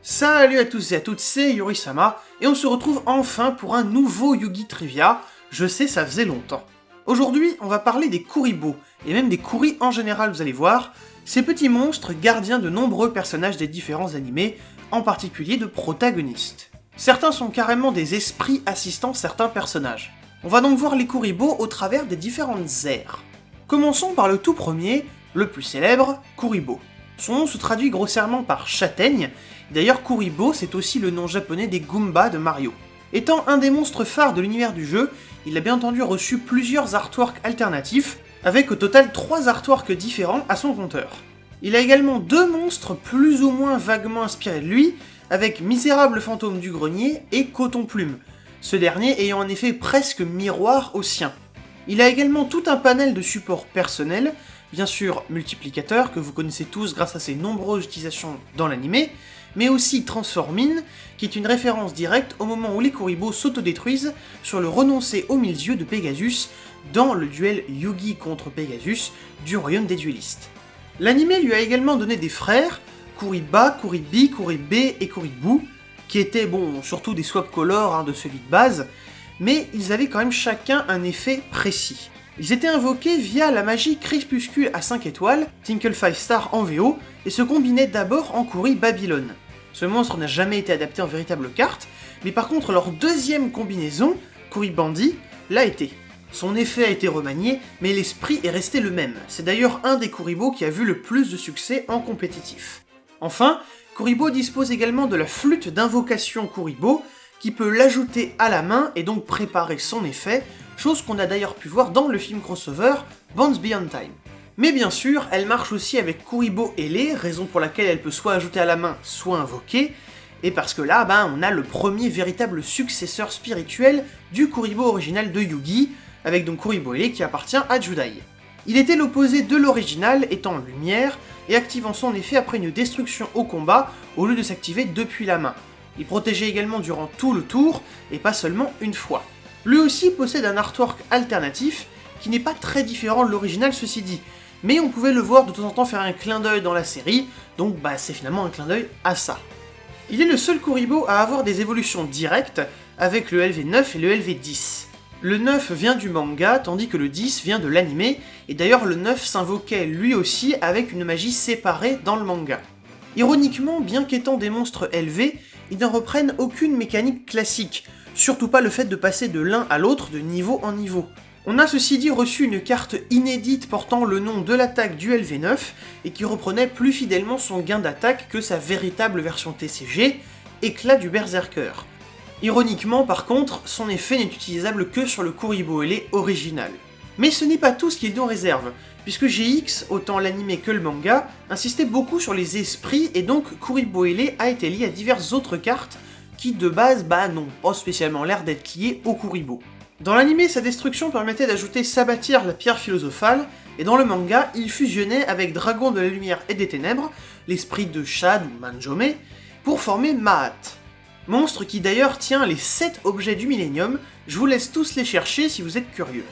Salut à tous et à toutes, c'est Yuri-sama, et on se retrouve enfin pour un nouveau Yu-Gi Trivia. Je sais, ça faisait longtemps. Aujourd'hui, on va parler des Kuribo, et même des Kuri en général, vous allez voir, ces petits monstres gardiens de nombreux personnages des différents animés, en particulier de protagonistes. Certains sont carrément des esprits assistant certains personnages. On va donc voir les Kuribo au travers des différentes ères. Commençons par le tout premier, le plus célèbre, Kuribo. Son nom se traduit grossièrement par châtaigne, d'ailleurs Kuribo c'est aussi le nom japonais des Goombas de Mario. Étant un des monstres phares de l'univers du jeu, il a bien entendu reçu plusieurs artworks alternatifs, avec au total 3 artworks différents à son compteur. Il a également 2 monstres plus ou moins vaguement inspirés de lui, avec Misérable Fantôme du Grenier et Coton Plume, ce dernier ayant un effet presque miroir au sien. Il a également tout un panel de supports personnels, bien sûr multiplicateur, que vous connaissez tous grâce à ses nombreuses utilisations dans l'animé, mais aussi Transformine, qui est une référence directe au moment où les Kuribo s'autodétruisent sur le renoncé aux 1000 yeux de Pegasus dans le duel Yugi contre Pegasus du royaume des duellistes. L'animé lui a également donné des frères, Kuriba, Kuribi, Kuribe et Kuribu, qui étaient surtout des swap colors de celui de base, mais ils avaient quand même chacun un effet précis. Ils étaient invoqués via la magie Crépuscule à 5 étoiles, Tinkle 5 Star en VO, et se combinaient d'abord en Kuri Babylone. Ce monstre n'a jamais été adapté en véritable carte, mais par contre leur deuxième combinaison, Kuri Bandit, l'a été. Son effet a été remanié, mais l'esprit est resté le même. C'est d'ailleurs un des Kuribo qui a vu le plus de succès en compétitif. Enfin, Kuribo dispose également de la flûte d'invocation Kuribo, qui peut l'ajouter à la main et donc préparer son effet, chose qu'on a d'ailleurs pu voir dans le film crossover Bonds Beyond Time. Mais bien sûr, elle marche aussi avec Kuribo ailé, raison pour laquelle elle peut soit ajouter à la main, soit invoquer, et parce que là, on a le premier véritable successeur spirituel du Kuribo original de Yugi, avec donc Kuribo ailé qui appartient à Judai. Il était l'opposé de l'original, étant lumière, et activant son effet après une destruction au combat, au lieu de s'activer depuis la main. Il protégeait également durant tout le tour, et pas seulement une fois. Lui aussi possède un artwork alternatif, qui n'est pas très différent de l'original ceci dit, mais on pouvait le voir de temps en temps faire un clin d'œil dans la série, donc c'est finalement un clin d'œil à ça. Il est le seul Kuribo à avoir des évolutions directes, avec le LV9 et le LV10. Le 9 vient du manga, tandis que le 10 vient de l'animé, et d'ailleurs le 9 s'invoquait lui aussi avec une magie séparée dans le manga. Ironiquement, bien qu'étant des monstres élevés, ils ne reprennent aucune mécanique classique, surtout pas le fait de passer de l'un à l'autre de niveau en niveau. On a ceci dit reçu une carte inédite portant le nom de l'attaque du LV9, et qui reprenait plus fidèlement son gain d'attaque que sa véritable version TCG, Éclat du Berserker. Ironiquement par contre, son effet n'est utilisable que sur le Kuribo ailé original. Mais ce n'est pas tout ce qui est en réserve, puisque GX, autant l'anime que le manga, insistait beaucoup sur les esprits, et donc Kuribo ailé a été lié à diverses autres cartes qui de base n'ont pas spécialement l'air d'être liées au Kuribo. Dans l'anime, sa destruction permettait d'ajouter Sabatyr, la pierre philosophale, et dans le manga, il fusionnait avec Dragon de la Lumière et des Ténèbres, l'esprit de Shad ou Manjome, pour former Maat. Monstre qui d'ailleurs tient les 7 objets du Millennium, je vous laisse tous les chercher si vous êtes curieux.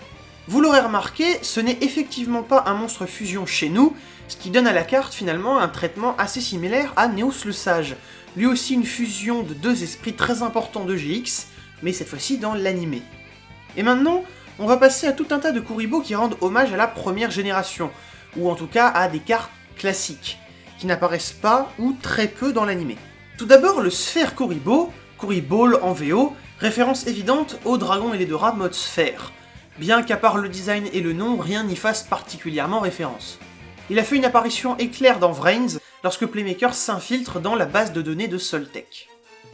Vous l'aurez remarqué, ce n'est effectivement pas un monstre fusion chez nous, ce qui donne à la carte finalement un traitement assez similaire à Neos le Sage, lui aussi une fusion de 2 esprits très importants de GX, mais cette fois-ci dans l'animé. Et maintenant, on va passer à tout un tas de Kuribo qui rendent hommage à la première génération, ou en tout cas à des cartes classiques, qui n'apparaissent pas ou très peu dans l'animé. Tout d'abord le Sphère Kuribo, Kuriball en VO, référence évidente au dragon et les rats mode sphère, bien qu'à part le design et le nom, rien n'y fasse particulièrement référence. Il a fait une apparition éclair dans Vrains, lorsque Playmaker s'infiltre dans la base de données de Soltech.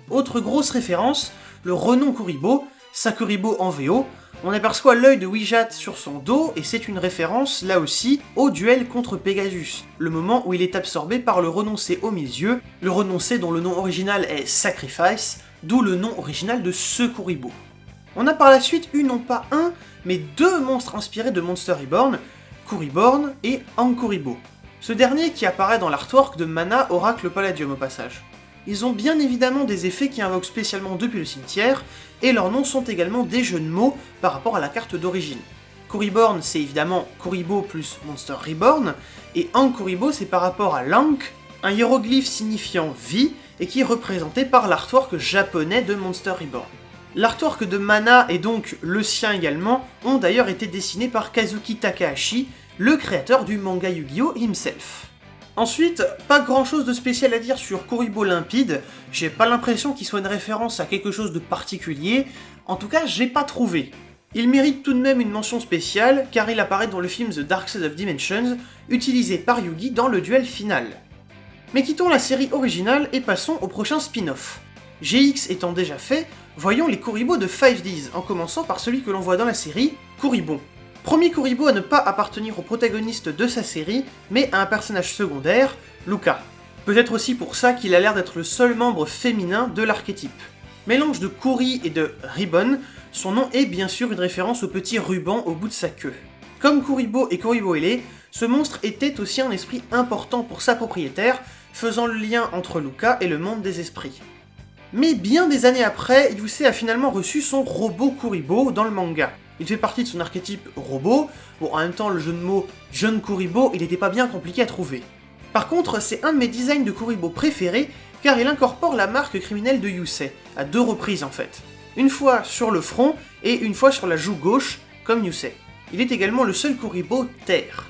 Autre grosse référence, le renom Kuribo, Sakuribo en VO, on aperçoit l'œil de Wijat sur son dos, et c'est une référence, là aussi, au duel contre Pegasus, le moment où il est absorbé par le renoncé aux 1000 yeux, le renoncé dont le nom original est Sacrifice, d'où le nom original de ce Kuribo. On a par la suite eu non pas un, mais 2 monstres inspirés de Monster Reborn, Kuriborn et Ankuribo. Ce dernier qui apparaît dans l'artwork de Mana Oracle Palladium au passage. Ils ont bien évidemment des effets qui invoquent spécialement depuis le cimetière, et leurs noms sont également des jeux de mots par rapport à la carte d'origine. Kuriborn c'est évidemment Kuribo plus Monster Reborn, et Ankuribo c'est par rapport à Lank, un hiéroglyphe signifiant vie, et qui est représenté par l'artwork japonais de Monster Reborn. L'artwork de Mana et donc le sien également ont d'ailleurs été dessinés par Kazuki Takahashi, le créateur du manga Yu-Gi-Oh! Himself. Ensuite, pas grand chose de spécial à dire sur Kuribo Limpide, j'ai pas l'impression qu'il soit une référence à quelque chose de particulier, en tout cas j'ai pas trouvé. Il mérite tout de même une mention spéciale, car il apparaît dans le film The Dark Side of Dimensions, utilisé par Yugi dans le duel final. Mais quittons la série originale et passons au prochain spin-off. GX étant déjà fait, voyons les Kuribo de 5Ds, en commençant par celui que l'on voit dans la série, Kuribon. Premier Kuribo à ne pas appartenir au protagoniste de sa série, mais à un personnage secondaire, Luca. Peut-être aussi pour ça qu'il a l'air d'être le seul membre féminin de l'archétype. Mélange de Kuri et de Ribbon, son nom est bien sûr une référence au petit ruban au bout de sa queue. Comme Kuribo et Kuribo Ele, ce monstre était aussi un esprit important pour sa propriétaire, faisant le lien entre Luca et le monde des esprits. Mais bien des années après, Yusei a finalement reçu son robot Kuribo dans le manga. Il fait partie de son archétype robot, bon en même temps le jeu de mots jeune Kuribo il n'était pas bien compliqué à trouver. Par contre c'est un de mes designs de Kuribo préférés car il incorpore la marque criminelle de Yusei, à 2 reprises en fait. Une fois sur le front et une fois sur la joue gauche, comme Yusei. Il est également le seul Kuribo terre.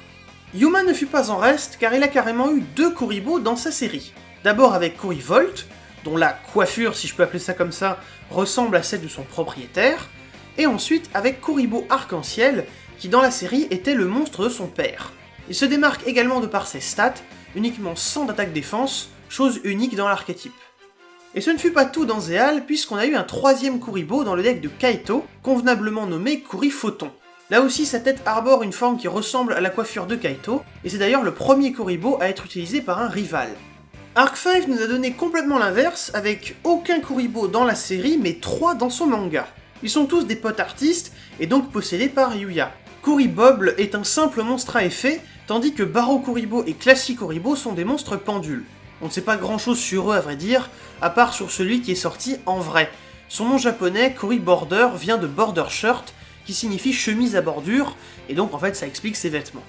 Yuma ne fut pas en reste car il a carrément eu 2 Kuribo dans sa série. D'abord avec Kurivolt, dont la coiffure, si je peux appeler ça comme ça, ressemble à celle de son propriétaire, et ensuite avec Kuribo Arc-en-Ciel, qui dans la série était le monstre de son père. Il se démarque également de par ses stats, uniquement 100 d'attaque-défense, chose unique dans l'archétype. Et ce ne fut pas tout dans Zeal, puisqu'on a eu un 3ème Kuribo dans le deck de Kaito, convenablement nommé Kuriphoton. Là aussi sa tête arbore une forme qui ressemble à la coiffure de Kaito, et c'est d'ailleurs le premier Kuribo à être utilisé par un rival. Arc 5 nous a donné complètement l'inverse, avec aucun Kuribo dans la série, mais 3 dans son manga. Ils sont tous des potes artistes, et donc possédés par Yuya. Kuriboble est un simple monstre à effet, tandis que Baro Kuribo et Classic Kuribo sont des monstres pendules. On ne sait pas grand chose sur eux à vrai dire, à part sur celui qui est sorti en vrai. Son nom japonais, Kuriborder, vient de border shirt, qui signifie chemise à bordure, et donc en fait ça explique ses vêtements.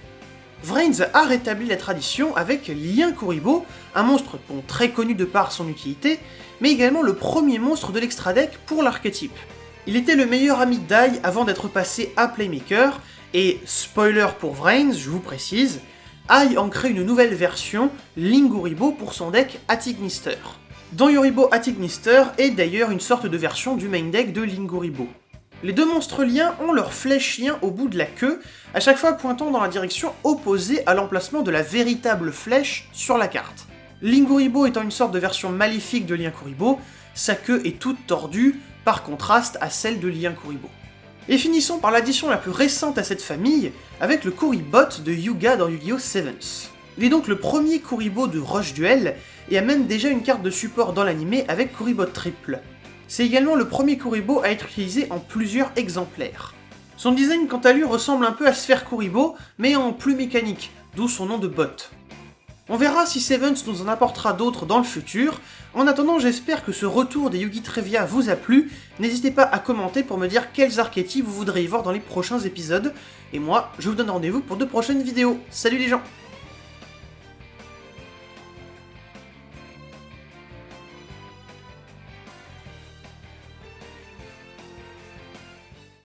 Vrains a rétabli la tradition avec Lien Kuribo, un monstre bon, très connu de par son utilité, mais également le premier monstre de l'extra deck pour l'archétype. Il était le meilleur ami d'Ai avant d'être passé à Playmaker, et spoiler pour Vrains, je vous précise, Ai en crée une nouvelle version, Linguribo, pour son deck Atignister. Dans Yoribo Atignister est d'ailleurs une sorte de version du main deck de Linguribo. Les 2 monstres liens ont leur flèche lien au bout de la queue, à chaque fois pointant dans la direction opposée à l'emplacement de la véritable flèche sur la carte. Linguribo étant une sorte de version maléfique de Lien Kuribo, sa queue est toute tordue, par contraste à celle de Lien Kuribo. Et finissons par l'addition la plus récente à cette famille, avec le Kuribot de Yuga dans Yu-Gi-Oh! Sevens. Il est donc le premier Kuribo de Rush Duel, et a même déjà une carte de support dans l'anime avec Kuribot triple. C'est également le premier Kuribo à être utilisé en plusieurs exemplaires. Son design quant à lui ressemble un peu à Sphere Kuribo, mais en plus mécanique, d'où son nom de bot. On verra si Sevens nous en apportera d'autres dans le futur. En attendant, j'espère que ce retour des Yu-Gi Trivia vous a plu. N'hésitez pas à commenter pour me dire quels archétypes vous voudriez voir dans les prochains épisodes. Et moi, je vous donne rendez-vous pour de prochaines vidéos. Salut les gens!